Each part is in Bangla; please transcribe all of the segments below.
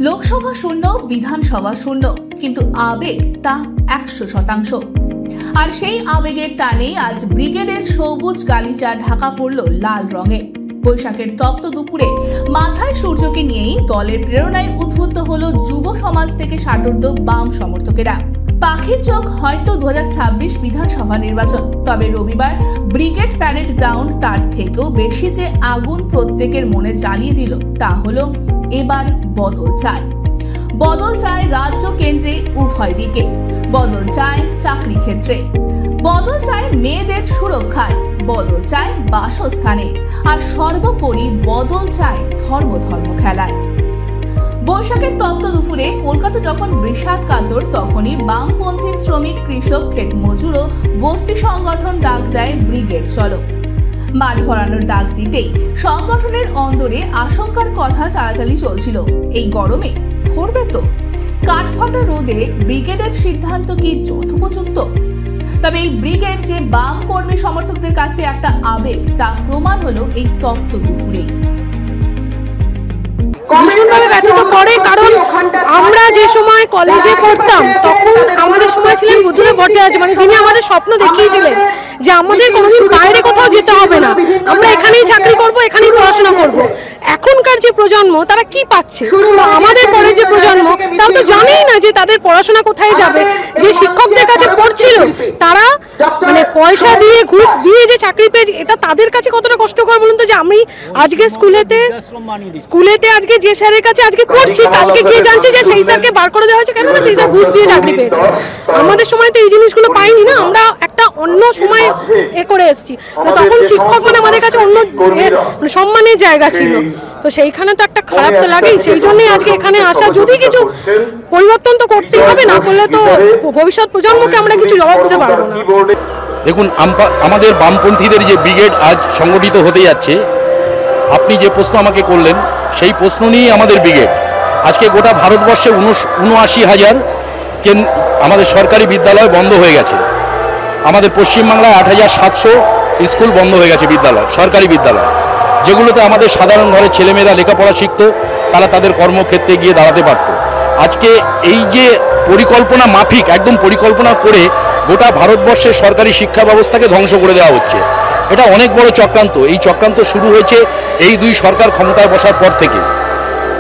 লোকসভা শূন্য, বিধানসভা শূন্য, কিন্তু আবেগ তা 100%। আর সেই আবেগের টানে আজ ব্রিগেডের সবুজ গালিচা ঢাকা পড়ল লাল রঙে। বৈশাখের তপ্ত দুপুরে মাথায় সূর্যকে নিয়েই দলের প্রেরণায় উদ্বুদ্ধ হলো যুব সমাজ থেকে ষাটোর্ধ্ব বাম সমর্থকেরা। পাখির চোখ হয়তো 2026 বিধানসভা নির্বাচন, তবে রবিবার ব্রিগেড প্যারেড গ্রাউন্ড তার থেকেও বেশি যে আগুন প্রত্যেকের মনে জ্বালিয়ে দিল তা হলো এবার বদল চাই। বদল চায় রাজ্য কেন্দ্রে উভয় দিকে, বদল চায় চাকরি ক্ষেত্রে, বদল চায় মেয়েদের সুরক্ষায়, বদল চায় বাসস্থানে, আর সর্বোপরি বদল চায় ধর্ম খেলায়। বৈশাখের তপ্ত দুপুরে কলকাতা যখন বিষাদ কাতর, তখনই বামপন্থী শ্রমিক, কৃষক, ক্ষেত মজুর ও বস্তি সংগঠন ডাক দেয় ব্রিগেড চলো। মাঠ ভরানোর ডাক দিতেই সংগঠনের অন্দরে আশঙ্কার কথা চালাচালি চলছিল, এই গরমে ধরবে তো? কাঠফাটা রোদে ব্রিগেডের সিদ্ধান্ত কি যথোপযুক্ত? তবে এই ব্রিগেড যে বাম কর্মী সমর্থকদের কাছে একটা আবেগ, তা প্রমাণ হলো এই তপ্ত দুপুরেই। ভীষণভাবে ব্যথিত করে, কারণ আমরা যে সময় কলেজে পড়তাম তখন আমাদের সময় ছিলেন বুদ্ধদেব ভট্টাচার্য, মানে যিনি আমাদের স্বপ্ন দেখিয়েছিলেন যে আমাদের কোনোদিন বাইরে কোথাও যেতে হবে না, আমরা এখানেই চাকরি করব, এখানেই পড়াশোনা করব। এখনকার যে প্রজন্ম তারা কি পাচ্ছে? আমাদের পরে যে প্রজন্ম তারা তো জানেই না যে তাদের পড়াশোনা কোথায় যাবে। যে শিক্ষকদের কাছে পড়ছিল তারা মানে পয়সা দিয়ে, ঘুষ দিয়ে যে চাকরি পেয়েছে, এটা তাদের কাছে কতটা কষ্টকর বলুন তো। যে আমি আজকে স্কুলেতে আজকে যে স্যারের কাছে আজকে পড়ছি, কালকে গিয়ে জানছে যে সেই স্যারকে বার করে দেওয়া হয়েছে, কেন না সেই স্যার ঘুষ দিয়ে চাকরি পেয়েছে। আমাদের সময় তো এই জিনিসগুলো পাইনি না, আমরা একটা অন্য সময় করে এসেছি। তখন শিক্ষক মানে আমাদের কাছে অন্য সম্মানের জায়গা ছিল, তো সেইখানে তো একটা খারাপ তো লাগেই। সেই জন্যই আজকে এখানে আসা। যদি কিছু পরিবর্তন তো করতেই হবে, না করলে তো ভবিষ্যৎ প্রজন্মকে আমরা কিছু জবাব দিতে পারবো না। দেখুন, আমাদের বামপন্থীদের যে ব্রিগেড আজ সংগঠিত হতে যাচ্ছে, আপনি যে প্রশ্ন আমাকে করলেন সেই প্রশ্ন নিয়েই আমাদের ব্রিগেড। আজকে গোটা ভারতবর্ষে ৭৯,০০০ আমাদের সরকারি বিদ্যালয় বন্ধ হয়ে গেছে। আমাদের পশ্চিমবাংলায় ৮,৭০০ স্কুল বন্ধ হয়ে গেছে, বিদ্যালয়, সরকারি বিদ্যালয়, যেগুলোতে আমাদের সাধারণ ঘরের ছেলেমেয়েরা লেখাপড়া শিখতো, তারা তাদের কর্মক্ষেত্রে গিয়ে দাঁড়াতে পারত। আজকে এই যে পরিকল্পনা মাফিক, একদম পরিকল্পনা করে গোটা ভারতবর্ষের সরকারি শিক্ষা ব্যবস্থাকে ধ্বংস করে দেওয়া হচ্ছে, এটা অনেক বড় চক্রান্ত। এই চক্রান্ত শুরু হয়েছে এই দুই সরকার ক্ষমতায় বসার পর থেকে,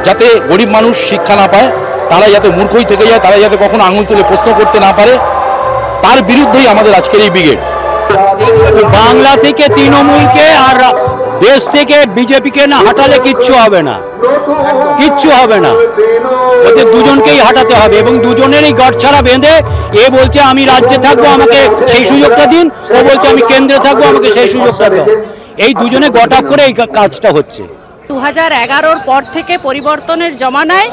যাতে গরিব মানুষ শিক্ষা না পায়, তারা যাতে মূর্খই থেকে যায়, তারা যাতে কখনো আঙুল তুলে প্রশ্ন করতে না পারে, তার বিরুদ্ধেই আমাদের আজকের এই ব্রিগেড। বাংলা থেকে তৃণমূলকে আর দেশ থেকে বিজেপিকে না হাঁটালে কিচ্ছু হবে না, কিচ্ছু হবে না। ওদের দুজনকেই হাঁটাতে হবে, এবং দুজনেরই গড়ছাড়া বেঁধে, এ বলছে আমি রাজ্যে থাকবো, আমাকে সেই সুযোগটা দিন, ও বলছে আমি কেন্দ্রে থাকবো, আমাকে সেই সুযোগটা দাও। এই দুজনে গটাপ করে এই কাজটা হচ্ছে। 2011-র পর থেকে পরিবর্তনের জমানায়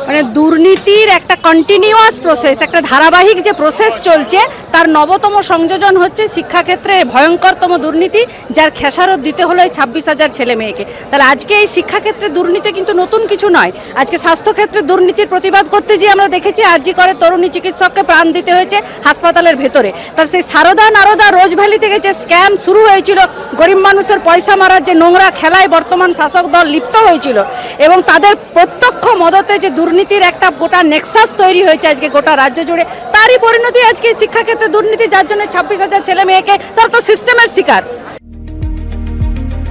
মানে দুর্নীতির একটা কন্টিনিউয়াস প্রসেস, একটা ধারাবাহিক যে প্রসেস চলছে, তার নবতম সংযোজন হচ্ছে শিক্ষাক্ষেত্রে ভয়ঙ্করতম দুর্নীতি, যার খেসারত দিতে হলো এই 26,000 ছেলে মেয়েকে। তাহলে আজকে এই শিক্ষাক্ষেত্রে দুর্নীতি কিন্তু নতুন কিছু নয়। আজকে স্বাস্থ্যক্ষেত্রে দুর্নীতির প্রতিবাদ করতে গিয়ে আমরা দেখেছি আরজি করে তরুণী চিকিৎসককে প্রাণ দিতে হয়েছে হাসপাতালের ভেতরে। তার সেই সারদা নারদা রোজভ্যালি থেকে যে স্ক্যাম শুরু হয়েছিল, গরিব মানুষের পয়সা মারার যে নোংরা খেলায় বর্তমান শাসক দল লিপ্ত হয়েছিল, এবং তাদের প্রত্যক্ষ মদতে যে দুর্নীতির একটা গোটা নেক্সাস তৈরি হয়েছে আজকে গোটা রাজ্য জুড়ে, তারই পরিণতি আজকে শিক্ষাক্ষেত্রে দুর্নীতি, যার জন্য 26,000 ছেলে মেয়েকে তার তো সিস্টেমের শিকার।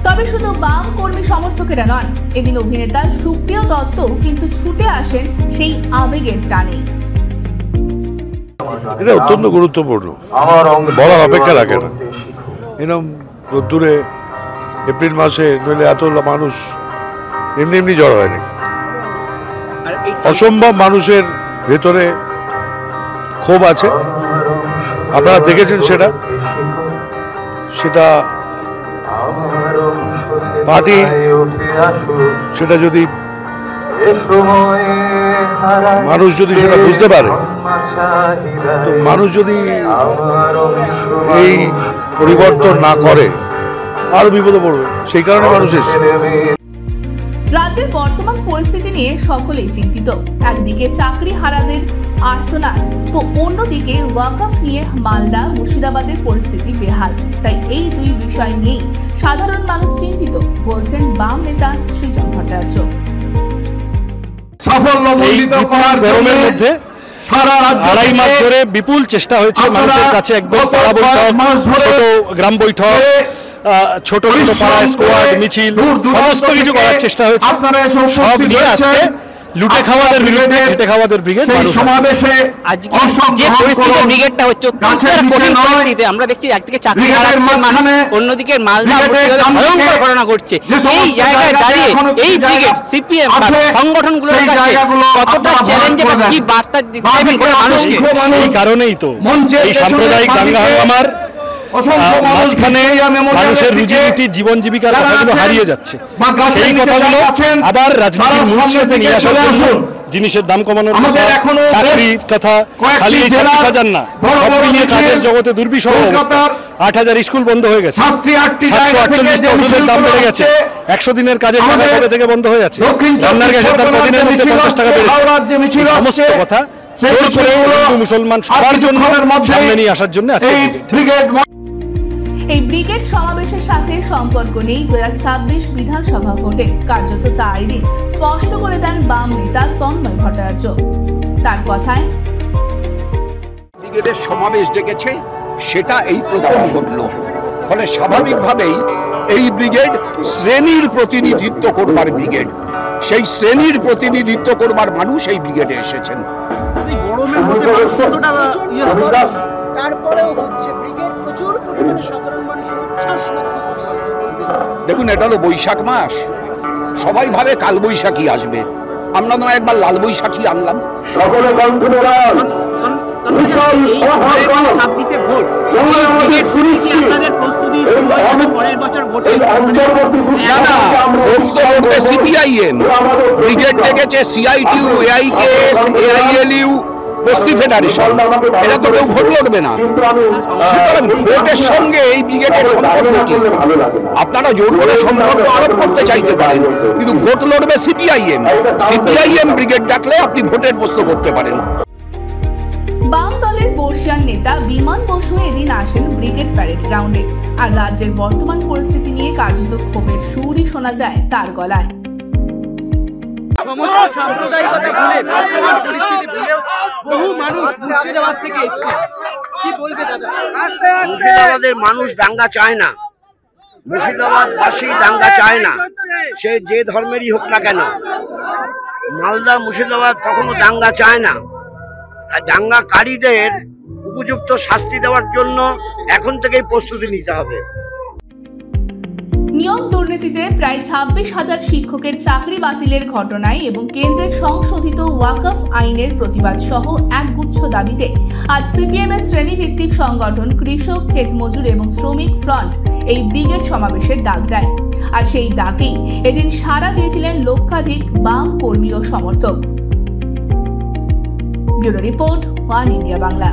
তবে শুধু বাম কর্মী সমর্থকেরা নন, এদিন অভিনেতা সুপ্রিয় দত্তও কিন্তু ছুটে আসেন সেই আবেগের টানে। এটা অত্যন্ত গুরুত্বপূর্ণ, বলার অপেক্ষা রাখে না। এরকম রোদ্দুরে এপ্রিল মাসে নইলে এত মানুষ এমনি জড়ো হয়নি। অসম্ভব মানুষের ভেতরে ক্ষোভ আছে, আপনারা দেখেছেন। সেটা পার্টি, সেটা যদি মানুষ যদি সেটা বুঝতে পারে, তো মানুষ যদি এই পরিবর্তন না করে আরো বিপদে পড়বে। সেই কারণে মানুষ এসেছে। রাজ্যের বর্তমান পরিস্থিতি নিয়ে সকলেই চিন্তিত। একদিকে চাকরি হারাদের আর্তনাদ, তো অন্যদিকে ওয়াকফ নিয়ে মালদা, মুর্শিদাবাদের পরিস্থিতি বেহাল। তাই এই দুই বিষয় নিয়েই সাধারণ মানুষ চিন্তিত, বলছেন বাম নেতা সৃজন ভট্টাচার্য। এই বিপুল গরমের মধ্যে আড়াই মাস ধরে বিপুল চেষ্টা হয়েছে মানুষের কাছে, একদম পাড়া বৈঠক, ছোট গ্রাম বৈঠক, ছোট ছোট পাড়া স্কোয়াড মিছিল সমস্ত কিছু করার চেষ্টা হয়েছে। সব নিয়ে আজকে লুটে খাওয়াদের বিরুদ্ধে খেটে খাওয়াদের ব্রিগেড সমাবেশে আজকে যে পরিস্থিতি ব্রিগেডটা হচ্ছে কঠিন পরিস্থিতিতে আমরা দেখছি, একদিকে চাকরি হারাচ্ছে মানুষ, অন্যদিকে মালদা ভয়ঙ্কর ঘটনা ঘটছে। এই জায়গায় দাঁড়িয়ে এই ব্রিগেড সিপিএম সংগঠনগুলোর কাছে কতটা চ্যালেঞ্জে বা কি বার্তা দিতে চাইবেন মানুষকে? এই কারণেই তো এই সাম্প্রদায়িক দাঙ্গা হাঙ্গামার মাঝখানে মানুষের রুজি রুটি জীবন জীবিকার কথাগুলো হারিয়ে যাচ্ছে। সেই কথাগুলো আবার রাজনীতির মূল স্রোতে নিয়ে আসার জন্য জিনিসের দাম কমানোর কথা, চাকরির কথা, খালি এই 26,000 না, সব মিলিয়ে কাজের জগতে দুর্বিষহ অবস্থা। 8,000 স্কুল বন্ধ হয়ে গেছে, 748টা ওষুধের দাম বেড়ে গেছে, 100 দিনের কাজের টাকা কবে থেকে বন্ধ হয়ে যাচ্ছে, রান্নার গ্যাসের দাম কদিনের মধ্যে 50 টাকা বেড়েছে। সমস্ত কথা জোর করে হিন্দু মুসলমান সবার জন্য সামনে নিয়ে আসার জন্য আজকে এই ব্রিগেড সমাবেশের সাথে সম্পর্ক নেই 2026 বিধানসভা ভোটে, কার্যত তাই স্পষ্ট করে দেন বাম নেতা তন্ময় ভট্টাচার্য। তার কথায়, ব্রিগেডের সমাবেশ ডেকেছে সেটা এই প্রথম ঘটল, ফলে স্বাভাবিকভাবেই এই ব্রিগেড শ্রেণীর প্রতিনিধিত্ব করবার ব্রিগেড, সেই শ্রেণীর প্রতিনিধিত্ব করবার মানুষ এই ব্রিগেডে এসেছেন। গরমের মধ্যে কতটা তারপরেও হচ্ছে ব্রিগেড প্রচুর পরিমাণে সাধারণ মানুষের উচ্ছ্বাস লক্ষ্য করা যাচ্ছে। দেখুন, এটা হলো বৈশাখ মাস, সবাই ভাবে কাল বৈশাখী আসবে, আমরা নয় একবার লাল বৈশাখী আনলাম। সকলে সিপিআইএম ব্রিগেড ডেকেছে, সিআইটিউ, এআইকেএস, এআইএলইউ, বস্তি ফেডারেশন, এরা তো কেউ ভোট লড়বে না। সুতরাং ভোটের সঙ্গে এই ব্রিগেডের সম্পর্ক কি? আপনারা জোর করে সম্পর্ক আরোপ করতে চাইতে পারেন, কিন্তু ভোট লড়বে সিপিআইএম। সিপিআইএম ব্রিগেড ডাকলে আপনি ভোটের প্রশ্ন করতে পারেন। বাম দলের বর্ষিয়ান নেতা বিমান বসু এদিন আসেন ব্রিগেড প্যারেড গ্রাউন্ডে, আর রাজ্যের বর্তমান পরিস্থিতি নিয়ে কার্যত ক্ষোভের সুরই শোনা যায় তার গলায়। সাম্প্রদায়িকতা ভুলে, বর্তমান পরিস্থিতি ভুলেও বহু মানুষ মুর্শিদাবাদ থেকে এসেছে, কি বলবে দাদা? মুর্শিদাবাদের মানুষ দাঙ্গা চায় না, মুর্শিদাবাদবাসী দাঙ্গা চায় না, সে যে ধর্মেরই হোক না কেন। মালদা মুর্শিদাবাদ কখনো দাঙ্গা চায় না। দাঙ্গাকারীদের উপযুক্ত শাস্তি দেওয়ার জন্য এখন থেকেই প্রস্তুতি নিতে হবে। নিয়োগ দুর্নীতিতে প্রায় 26,000 শিক্ষকের চাকরি বাতিলের ঘটনায় এবং কেন্দ্রের সংশোধিত ওয়াকফ আইনের প্রতিবাদ সহ একগুচ্ছ দাবিতে আজ সিপিএম এর শ্রেণীভিত্তিক সংগঠন কৃষক, ক্ষেতমজুর এবং শ্রমিক ফ্রন্ট এই ব্রিগেড সমাবেশের ডাক দেয়। আর সেই ডাকেই এদিন সাড়া দিয়েছিলেন লক্ষাধিক বাম কর্মী ও সমর্থক। Bureau report, one India Bangla.